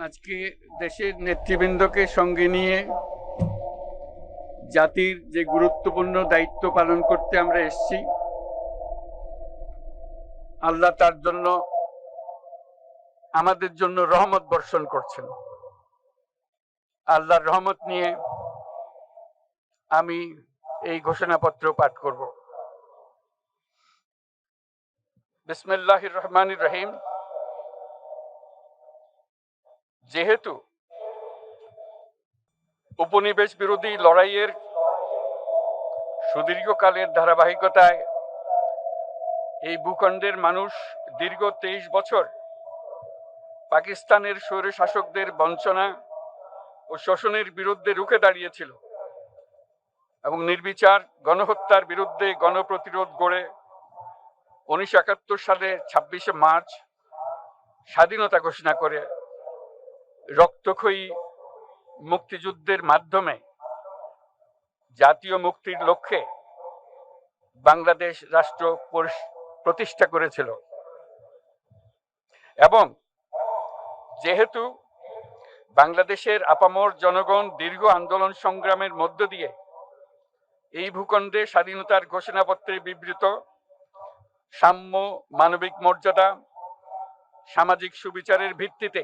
আজকে দেশের নেতৃবৃন্দকে সঙ্গে নিয়ে জাতির যে গুরুত্বপূর্ণ দায়িত্ব পালন করতে আমরা এসেছি, আল্লাহ তার জন্য আমাদের জন্য রহমত বর্ষণ করছেন। আল্লাহর রহমত নিয়ে আমি এই ঘোষণাপত্র পাঠ করব। বিসমিল্লাহির রহমানির রহিম। যেহেতু উপনিবেশ বিরোধী লড়াইয়ের সুদীর্ঘকালের ধারাবাহিকতায় এই ভূখণ্ডের মানুষ দীর্ঘ 23 বছর পাকিস্তানের স্বৈরশাসকদের বঞ্চনা ও শোষণের বিরুদ্ধে রুখে দাঁড়িয়েছিল এবং নির্বিচার গণহত্যার বিরুদ্ধে গণপ্রতিরোধ গড়ে 1971 সালে 26শে মার্চ স্বাধীনতা ঘোষণা করে রক্তক্ষয়ী মুক্তিযুদ্ধের মাধ্যমে জাতীয় মুক্তির লক্ষ্যে বাংলাদেশ রাষ্ট্র প্রতিষ্ঠা করেছিল। এবং যেহেতু বাংলাদেশের আপামর জনগণ দীর্ঘ আন্দোলন সংগ্রামের মধ্য দিয়ে এই ভূখণ্ডে স্বাধীনতার ঘোষণাপত্রে বিবৃত সাম্য, মানবিক মর্যাদা, সামাজিক সুবিচারের ভিত্তিতে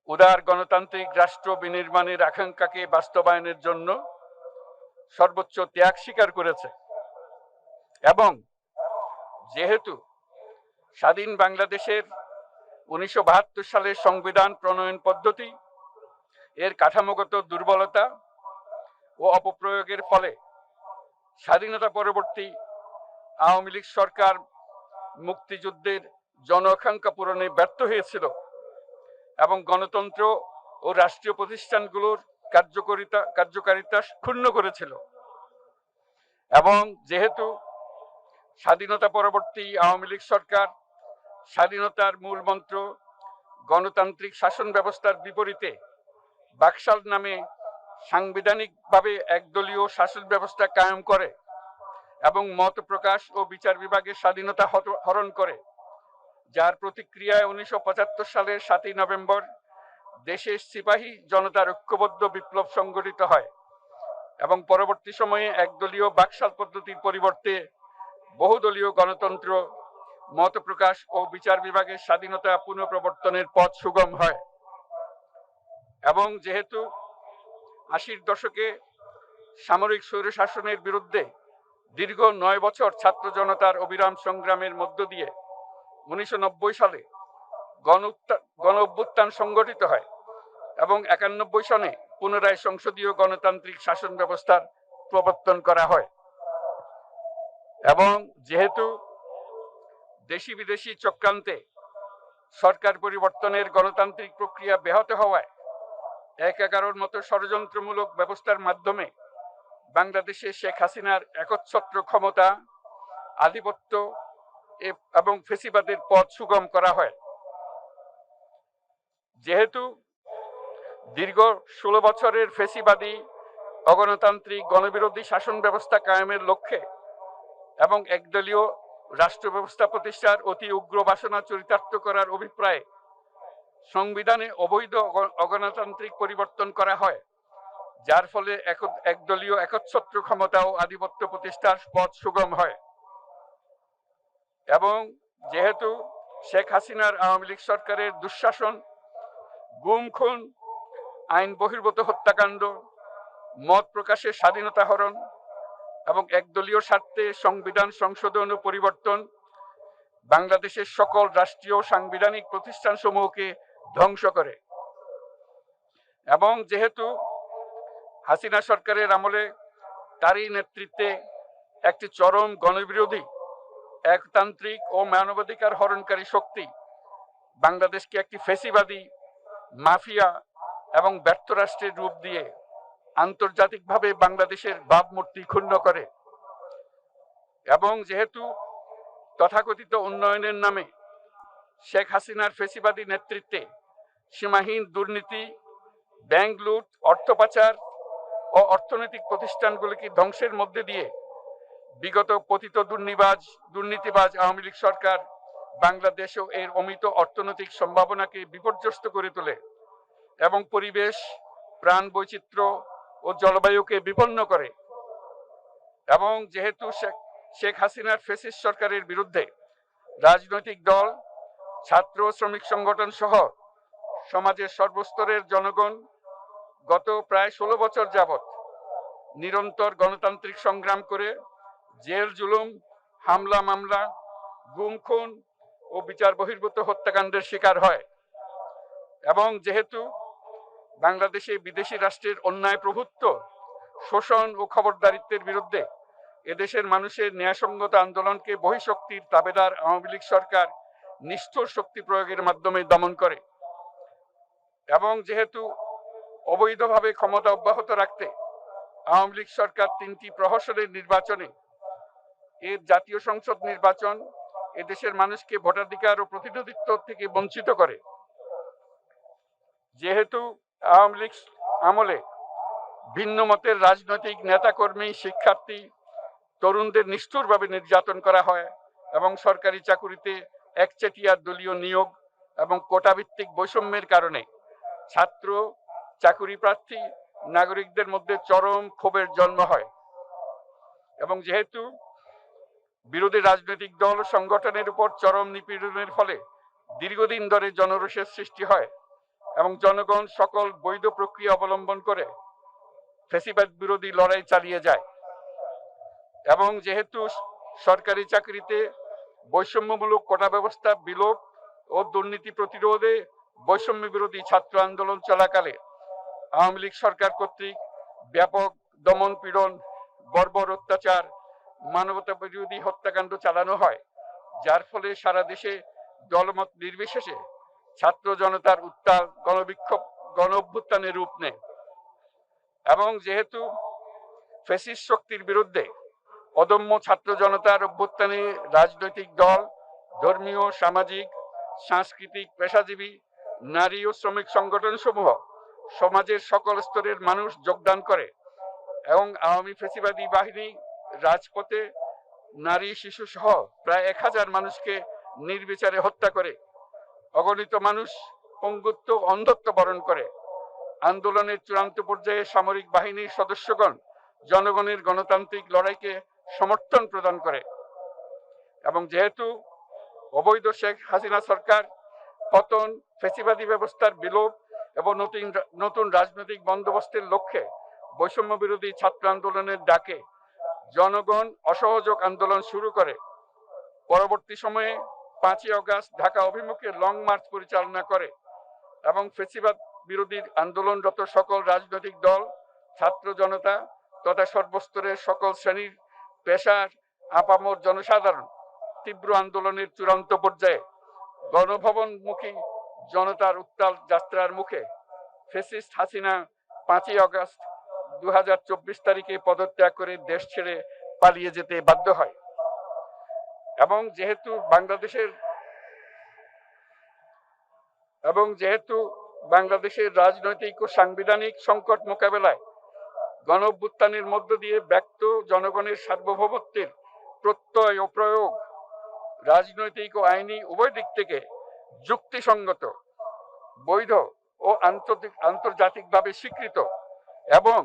উদার গণতান্ত্রিক রাষ্ট্র বিনির্মাণের আকাঙ্ক্ষাকে বাস্তবায়নের জন্য সর্বোচ্চ ত্যাগ স্বীকার করেছে, এবং যেহেতু স্বাধীন বাংলাদেশের 1972 সালের সংবিধান প্রণয়ন পদ্ধতি এর কাঠামোগত দুর্বলতা ও অপপ্রয়োগের ফলে স্বাধীনতা পরবর্তী আওয়ামী লীগ সরকার মুক্তিযুদ্ধের জন আকাঙ্ক্ষা পূরণে ব্যর্থ হয়েছিল এবং গণতন্ত্র ও রাষ্ট্রীয় প্রতিষ্ঠানগুলোর কার্যকারিতা ক্ষুণ্ণ করেছিল। এবং যেহেতু স্বাধীনতা পরবর্তী আওয়ামী লীগ সরকার স্বাধীনতার মূল মন্ত্র গণতান্ত্রিক শাসন ব্যবস্থার বিপরীতে বাকশাল নামে সাংবিধানিকভাবে একদলীয় শাসন ব্যবস্থা কায়েম করে এবং মত প্রকাশ ও বিচার বিভাগের স্বাধীনতা হরণ করে, যার প্রতিক্রিয়ায় 1975 সালের 7ই নভেম্বর দেশের সিপাহী জনতার ঐক্যবদ্ধ বিপ্লব সংগঠিত হয় এবং পরবর্তী সময়ে একদলীয় বাকশাল পদ্ধতির পরিবর্তে বহুদলীয় গণতন্ত্র, মত প্রকাশ ও বিচার বিভাগের স্বাধীনতা পুনঃপ্রবর্তনের পথ সুগম হয়। এবং যেহেতু 80-র দশকে সামরিক স্বৈরশাসনের বিরুদ্ধে দীর্ঘ 9 বছর ছাত্র জনতার অবিরাম সংগ্রামের মধ্য দিয়ে 1990 সালে গণ অভ্যুত্থান সংগঠিত হয় এবং 91 সনে পুনরায় সংসদীয় গণতান্ত্রিক শাসন ব্যবস্থার প্রবর্তন করা হয়। এবং যেহেতু দেশি বিদেশি চক্রান্তে সরকার পরিবর্তনের গণতান্ত্রিক প্রক্রিয়া ব্যাহত হওয়ায় 1/11 মতো ষড়যন্ত্রমূলক ব্যবস্থার মাধ্যমে বাংলাদেশে শেখ হাসিনার একচ্ছত্র ক্ষমতা, আধিপত্য এবং ফেসিবাদের পথ সুগম করা হয়। যেহেতু দীর্ঘ 16 বছরের ফেসিবাদী অগণতান্ত্রিক গণবিরোধী শাসন ব্যবস্থা কায়েমের লক্ষ্যে এবং একদলীয় রাষ্ট্র ব্যবস্থা প্রতিষ্ঠার অতি উগ্র বাসনা চরিতার্থ করার অভিপ্রায়ে সংবিধানে অবৈধ অগণতান্ত্রিক পরিবর্তন করা হয়, যার ফলে একদলীয় একচ্ছত্র ক্ষমতা ও আধিপত্য প্রতিষ্ঠার পথ সুগম হয়। এবং যেহেতু শেখ হাসিনার আওয়ামী লীগ সরকারের দুঃশাসন, গুম খুন, আইন বহির্ভূত হত্যাকাণ্ড, মত প্রকাশের স্বাধীনতা হরণ এবং একদলীয় স্বার্থে সংবিধান সংশোধন ও পরিবর্তন বাংলাদেশের সকল রাষ্ট্রীয় সাংবিধানিক প্রতিষ্ঠানসমূহকে ধ্বংস করে। এবং যেহেতু হাসিনা সরকারের আমলে তারই নেতৃত্বে একটি চরম গণবিরোধী, একতান্ত্রিক ও মানবাধিকার হরণকারী শক্তি বাংলাদেশকে একটি ফেসিবাদী, মাফিয়া এবং ব্যর্থ রাষ্ট্রের রূপ দিয়ে আন্তর্জাতিকভাবে বাংলাদেশের ভাবমূর্তি ক্ষুণ্ণ করে। এবং যেহেতু তথাকথিত উন্নয়নের নামে শেখ হাসিনার ফেসিবাদী নেতৃত্বে সীমাহীন দুর্নীতি, ব্যাংক লুট, অর্থ পাচার ও অর্থনৈতিক প্রতিষ্ঠানগুলিকে ধ্বংসের মধ্যে দিয়ে বিগত পতিত দুর্নীতিবাজ আওয়ামী লীগ সরকার বাংলাদেশ ও এর অমিত অর্থনৈতিক সম্ভাবনাকে বিপর্যস্ত করে তোলে এবং পরিবেশ, প্রাণ বৈচিত্র্য ও জলবায়ুকে বিপন্ন করে। এবং যেহেতু শেখ হাসিনার ফ্যাসিস্ট সরকারের বিরুদ্ধে রাজনৈতিক দল, ছাত্র শ্রমিক সংগঠন সহ সমাজের সর্বস্তরের জনগণ গত প্রায় 16 বছর যাবৎ নিরন্তর গণতান্ত্রিক সংগ্রাম করে জেল জুলুম, হামলা মামলা, গুম খুন ও বিচার বহির্ভূত হত্যাকাণ্ডের শিকার হয়। এবং যেহেতু বাংলাদেশে বিদেশি রাষ্ট্রের অন্যায় প্রভুত্ব, শোষণ ও খবরদারিত্বের বিরুদ্ধে এদেশের মানুষের ন্যায়সঙ্গত আন্দোলনকে বহিঃশক্তির তাবেদার আওয়ামী লীগ সরকার নিষ্ঠুর শক্তি প্রয়োগের মাধ্যমে দমন করে। এবং যেহেতু অবৈধভাবে ক্ষমতা অব্যাহত রাখতে আওয়ামী লীগ সরকার 3টি প্রহসনের নির্বাচনে, এর জাতীয় সংসদ নির্বাচন, এদেশের মানুষকে ভোটাধিকার ও প্রতিনিধিত্ব থেকে বঞ্চিত করে। যেহেতু আওয়ামী লীগ আমলে ভিন্ন মতের রাজনৈতিক নেতাকর্মী, শিক্ষার্থী, তরুণদের নিষ্ঠুরভাবে নির্যাতন করা হয় এবং সরকারি চাকুরিতে একচেটিয়া দলীয় নিয়োগ এবং কোটাভিত্তিক বৈষম্যের কারণে ছাত্র, চাকুরি প্রার্থী, নাগরিকদের মধ্যে চরম ক্ষোভের জন্ম হয়। এবং যেহেতু বিরোধী রাজনৈতিক দল সংগঠনের উপর চরম নিপীড়নের ফলে দীর্ঘদিন ধরে জনরোষের সৃষ্টি হয় এবং জনগণ সকল বৈধ প্রক্রিয়া অবলম্বন করে ফ্যাসিবাদ বিরোধী লড়াই চালিয়ে যায়। এবং যেহেতু সরকারি চাকরিতে বৈষম্যমূলক কোটা ব্যবস্থা বিলোপ ও দুর্নীতি প্রতিরোধে বৈষম্য বিরোধী ছাত্র আন্দোলন চলাকালে আওয়ামী লীগ সরকার কর্তৃক ব্যাপক দমন পীড়ন, বর্বর অত্যাচার, মানবতা বিরোধী হত্যাকাণ্ড চালানো হয়, যার ফলে সারা দেশে দলমত নির্বিশেষে ছাত্র জনতার উত্তাল গণবিক্ষোভ, গণ অভ্যুত্থানের রূপ নেয়। এবং যেহেতু ফ্যাসিস্ট শক্তির বিরুদ্ধে অদম্য ছাত্র জনতার অভ্যুত্থানে রাজনৈতিক দল, ধর্মীয়, সামাজিক, সাংস্কৃতিক, পেশাজীবী, নারী ও শ্রমিক সংগঠন সমূহ সমাজের সকল স্তরের মানুষ যোগদান করে এবং আওয়ামী ফ্যাসিবাদী বাহিনী রাজপথে নারী, শিশু সহ প্রায় 1000 মানুষকে নির্বিচারে হত্যা করে, অগণিত মানুষ পঙ্গুত্ব, অন্ধত্ব বরণ করে। আন্দোলনের চূড়ান্ত পর্যায়ে সামরিক বাহিনীর সদস্যগণ জনগণের গণতান্ত্রিক লড়াইকে সমর্থন প্রদান করে। এবং যেহেতু অবৈধ শেখ হাসিনা সরকার পতন, ফ্যাসিবাদী ব্যবস্থার বিলোপ এবং নতুন রাজনৈতিক বন্দোবস্তের লক্ষ্যে বৈষম্য বিরোধী ছাত্র আন্দোলনের ডাকে জনগণ অসহযোগ আন্দোলন শুরু করে, পরবর্তী সময়ে 5ই আগস্ট ঢাকা অভিমুখে লং মার্চ পরিচালনা করে এবং ফ্যাসিবাদ বিরোধী আন্দোলনরত সকল রাজনৈতিক দল, ছাত্র জনতা তথা সর্বস্তরের সকল শ্রেণীর, পেশার, আপামর জনসাধারণ তীব্র আন্দোলনের চূড়ান্ত পর্যায়ে গণভবনমুখী জনতার উত্তাল যাত্রার মুখে ফ্যাসিস্ট হাসিনা 5ই আগস্ট 2024 তারিখে পদত্যাগ করে দেশ ছেড়ে পালিয়ে যেতে বাধ্য হয়। এবং যেহেতু বাংলাদেশের রাজনৈতিক ও সাংবিধানিক সংকট মোকাবেলায় গণ অভ্যুত্থানের মধ্য দিয়ে ব্যক্ত জনগণের সার্বভৌমত্বের প্রত্যয় ও প্রয়োগ রাজনৈতিক ও আইনি উভয় দিক থেকে যুক্তিসঙ্গত, বৈধ ও আন্তর্জাতিকভাবে স্বীকৃত। এবং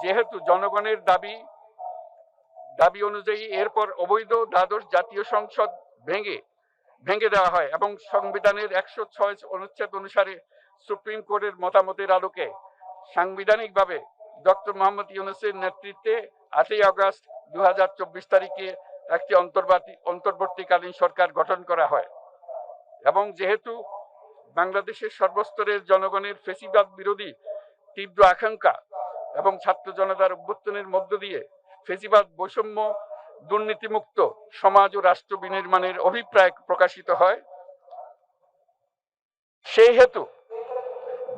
যেহেতু জনগণের দাবি অনুযায়ী এরপর অবৈধ দ্বাদশ জাতীয় সংসদ ভেঙে দেওয়া হয় এবং সংবিধানের 106 অনুচ্ছেদ অনুসারে সুপ্রিম কোর্টের মতামতের আলোকে সাংবিধানিকভাবে ডক্টর মোহাম্মদ ইউনূসের নেতৃত্বে 8ই আগস্ট 2024 তারিখে একটি অন্তর্বর্তীকালীন সরকার গঠন করা হয়। এবং যেহেতু বাংলাদেশের সর্বস্তরের জনগণের ফ্যাসিবাদ বিরোধী তীব্র আকাঙ্ক্ষা এবং ছাত্র জনতার অভ্যুত্থানের মধ্য দিয়ে ফ্যাসিবাদ, বৈষম্য, দুর্নীতিমুক্ত সমাজ ও রাষ্ট্র বিনির্মাণের অভিপ্রায় প্রকাশিত হয়, সেই হেতু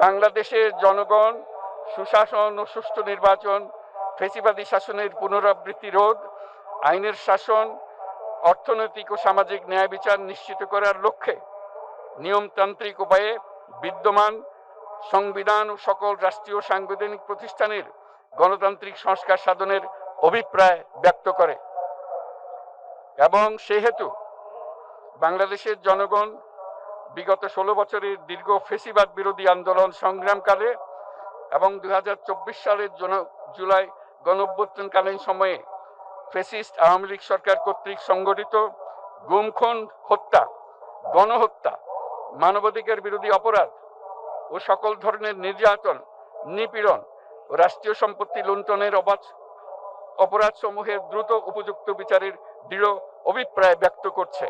বাংলাদেশের জনগণ সুশাসন ও সুষ্ঠু নির্বাচন, ফ্যাসিবাদী শাসনের পুনরাবৃত্তি রোধ, আইনের শাসন, অর্থনৈতিক ও সামাজিক ন্যায় বিচার নিশ্চিত করার লক্ষ্যে নিয়মতান্ত্রিক উপায়ে বিদ্যমান সংবিধান ও সকল রাষ্ট্রীয় সাংবিধানিক প্রতিষ্ঠানের গণতান্ত্রিক সংস্কার সাধনের অভিপ্রায় ব্যক্ত করে। এবং সেহেতু বাংলাদেশের জনগণ বিগত 16 বছরের দীর্ঘ ফেসিবাদ বিরোধী আন্দোলন সংগ্রামকালে এবং 2024 সালের জুলাই গণঅভ্যুত্থানকালীন সময়ে ফ্যাসিস্ট আওয়ামী লীগ সরকার কর্তৃক সংগঠিত গুম খুন, হত্যা, গণহত্যা, মানবাধিকার বিরোধী অপরাধ ও সকল ধরনের নির্যাতন, নিপীড়ন ও রাষ্ট্রীয় সম্পত্তি লুণ্ঠনের অপরাধ সমূহের দ্রুত উপযুক্ত বিচারের দৃঢ় অভিপ্রায় ব্যক্ত করছে।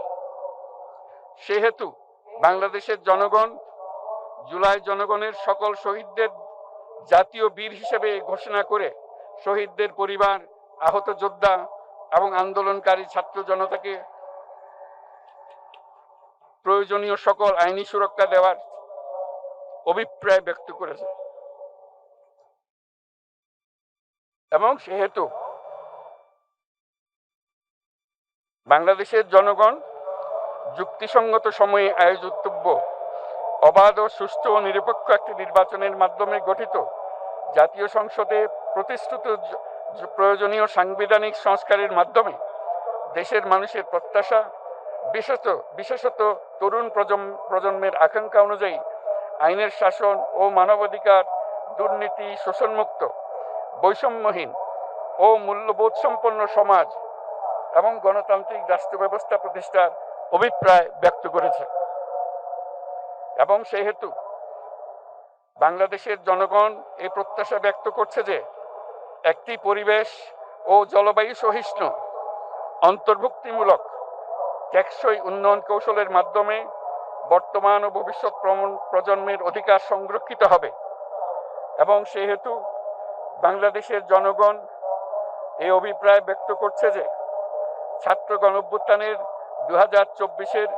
সেহেতু বাংলাদেশের জনগণ জুলাই জনগণের সকল শহীদদের জাতীয় বীর হিসেবে ঘোষণা করে শহীদদের পরিবার, আহত যোদ্ধা এবং আন্দোলনকারী ছাত্র জনতাকে প্রয়োজনীয় সকল আইনি সুরক্ষা দেওয়ার অভিপ্রায় ব্যক্ত করেছে। এবং সেহেতু বাংলাদেশের জনগণ যুক্তিসঙ্গত সময়ে আয়োজিতব্য অবাধ ও সুষ্ঠু ও নিরপেক্ষ একটি নির্বাচনের মাধ্যমে গঠিত জাতীয় সংসদে প্রতিশ্রুত প্রয়োজনীয় সাংবিধানিক সংস্কারের মাধ্যমে দেশের মানুষের প্রত্যাশা, বিশেষত তরুণ প্রজন্মের আকাঙ্ক্ষা অনুযায়ী আইনের শাসন ও মানবাধিকার, দুর্নীতি, শোষণমুক্ত, বৈষম্যহীন ও মূল্যবোধ সম্পন্ন সমাজ এবং গণতান্ত্রিক রাষ্ট্র ব্যবস্থা প্রতিষ্ঠার অভিপ্রায় ব্যক্ত করেছে। এবং সেহেতু বাংলাদেশের জনগণ এই প্রত্যাশা ব্যক্ত করছে যে একটি পরিবেশ ও জলবায়ু সহিষ্ণু, অন্তর্ভুক্তিমূলক, টেকসই উন্নয়ন কৌশলের মাধ্যমে বর্তমান ও ভবিষ্যৎ প্রজন্মের অধিকার সংরক্ষিত হবে। এবং সেহেতু বাংলাদেশের জনগণ এই অভিপ্রায় ব্যক্ত করছে যে ছাত্র গণঅভ্যুত্থানের 2024-এর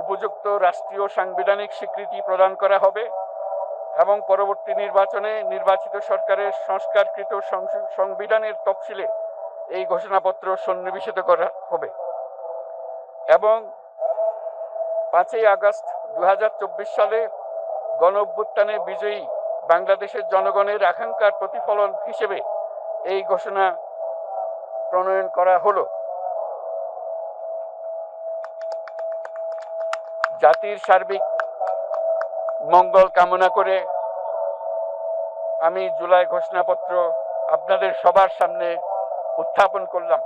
উপযুক্ত রাষ্ট্রীয় সাংবিধানিক স্বীকৃতি প্রদান করা হবে এবং পরবর্তী নির্বাচনে নির্বাচিত সরকারের সংস্কারকৃত সংবিধানের তফসিলে এই ঘোষণাপত্র সন্নিবেশিত করা হবে। এবং 5ই আগস্ট 2024 সালে গণঅভ্যুত্থানে বিজয়ী বাংলাদেশের জনগণের আকাঙ্ক্ষার প্রতিফলন হিসেবে এই ঘোষণা প্রণয়ন করা হলো। জাতির সার্বিক মঙ্গল কামনা করে আমি জুলাই ঘোষণাপত্র আপনাদের সবার সামনে উত্থাপন করলাম।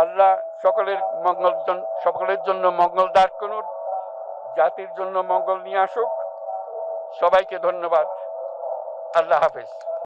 আল্লাহ সকলের জন্য মঙ্গল দান করুন, জাতির জন্য মঙ্গল নিয়ে আসুক। সবাইকে ধন্যবাদ। আল্লাহ হাফেজ।